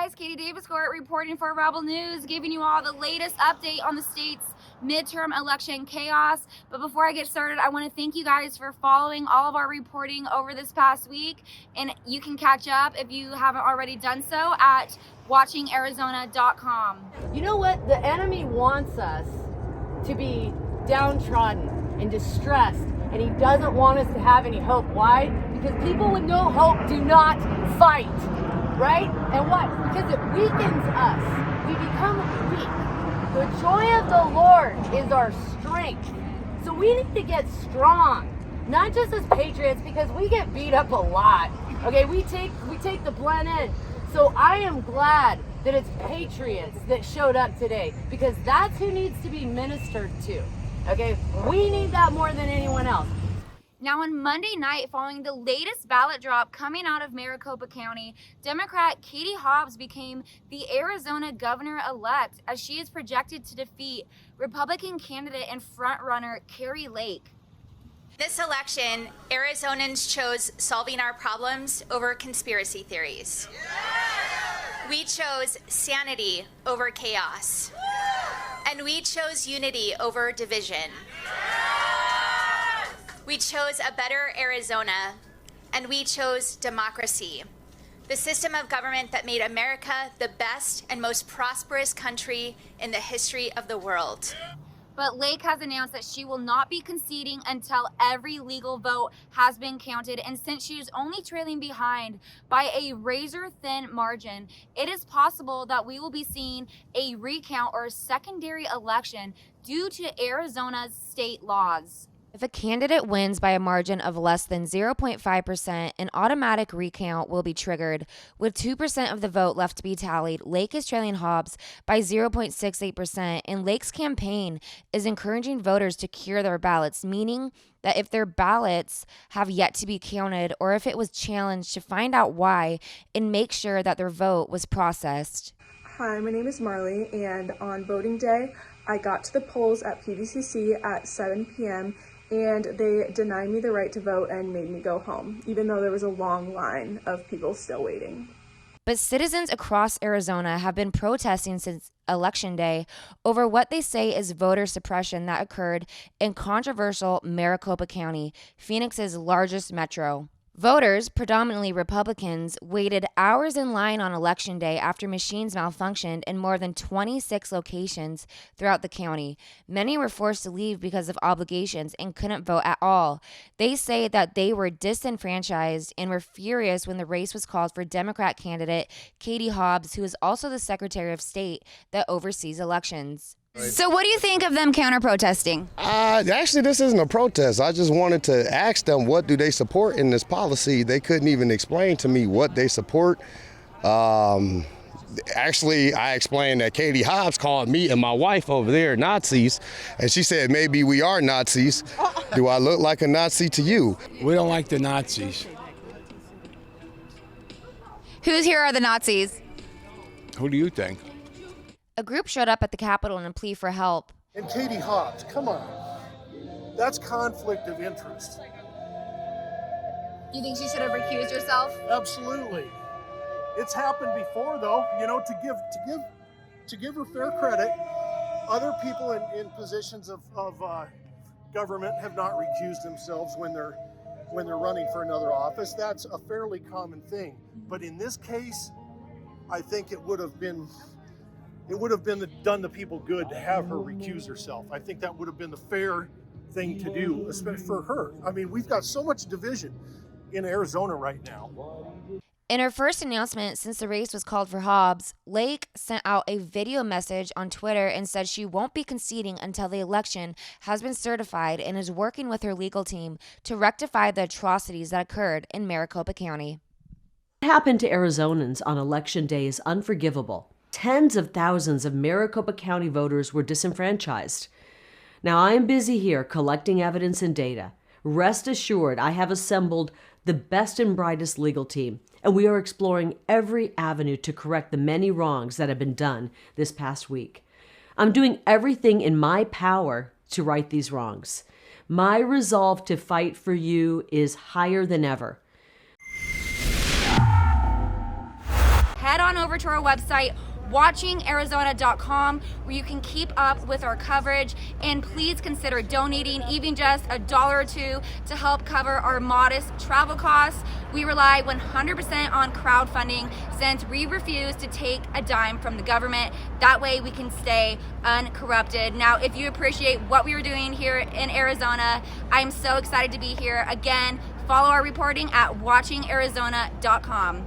guys, Katie Davis Court reporting for Rebel News, giving you all the latest update on the state's midterm election chaos. But before I get started, I want to thank you guys for following all of our reporting over this past week. And you can catch up if you haven't already done so at watchingarizona.com. You know what? The enemy wants us to be downtrodden and distressed, and he doesn't want us to have any hope. Why? Because people with no hope do not fight, right? And what? Because it weakens us. We become weak. The joy of the Lord is our strength. So we need to get strong, not just as patriots, because we get beat up a lot. Okay, we take the blunt end. So I am glad that it's patriots that showed up today, because that's who needs to be ministered to. Okay, we need that more than anyone else. Now, on Monday night, following the latest ballot drop coming out of Maricopa County, Democrat Katie Hobbs became the Arizona governor-elect, as she is projected to defeat Republican candidate and frontrunner Kari Lake. This election, Arizonans chose solving our problems over conspiracy theories. We chose sanity over chaos. And we chose unity over division. We chose a better Arizona, and we chose democracy, the system of government that made America the best and most prosperous country in the history of the world. But Lake has announced that she will not be conceding until every legal vote has been counted. And since she is only trailing behind by a razor-thin margin, it is possible that we will be seeing a recount or a secondary election due to Arizona's state laws. If a candidate wins by a margin of less than 0.5%, an automatic recount will be triggered. With 2% of the vote left to be tallied, Lake is trailing Hobbs by 0.68%, and Lake's campaign is encouraging voters to cure their ballots, meaning that if their ballots have yet to be counted or if it was challenged, to find out why and make sure that their vote was processed. Hi, my name is Marley, and on voting day, I got to the polls at PVCC at 7 p.m., and they denied me the right to vote and made me go home, even though there was a long line of people still waiting. But citizens across Arizona have been protesting since Election Day over what they say is voter suppression that occurred in controversial Maricopa County, Phoenix's largest metro. Voters, predominantly Republicans, waited hours in line on Election Day after machines malfunctioned in more than 26 locations throughout the county. Many were forced to leave because of obligations and couldn't vote at all. They say that they were disenfranchised and were furious when the race was called for Democrat candidate Katie Hobbs, who is also the Secretary of State that oversees elections. So what do you think of them counter-protesting? Actually, this isn't a protest. I just wanted to ask them, what do they support in this policy? They couldn't even explain to me what they support. Actually, I explained that Katie Hobbs called me and my wife over there Nazis, and she said, maybe we are Nazis. Do I look like a Nazi to you? We don't like the Nazis. Whose here are the Nazis? Who do you think? A group showed up at the Capitol in a plea for help. And Katie Hobbs, come on. That's conflict of interest. You think she should have recused herself? Absolutely. It's happened before, though. You know, to give her fair credit, other people in positions of government have not recused themselves when they're running for another office. That's a fairly common thing. But in this case, I think it would have done the people good to have her recuse herself. I think that would have been the fair thing to do, especially for her. I mean, we've got so much division in Arizona right now. In her first announcement since the race was called for Hobbs, Lake sent out a video message on Twitter and said she won't be conceding until the election has been certified and is working with her legal team to rectify the atrocities that occurred in Maricopa County. What happened to Arizonans on Election Day is unforgivable. Tens of thousands of Maricopa County voters were disenfranchised. Now, I am busy here collecting evidence and data. Rest assured, I have assembled the best and brightest legal team, and we are exploring every avenue to correct the many wrongs that have been done this past week. I'm doing everything in my power to right these wrongs. My resolve to fight for you is higher than ever. Head on on over to our website, watchingarizona.com, where you can keep up with our coverage, and please consider donating even just $1 or $2 to help cover our modest travel costs. We rely 100% on crowdfunding since we refuse to take a dime from the government. That way we can stay uncorrupted. Now, if you appreciate what we are doing here in Arizona, I'm so excited to be here. Again, follow our reporting at watchingarizona.com.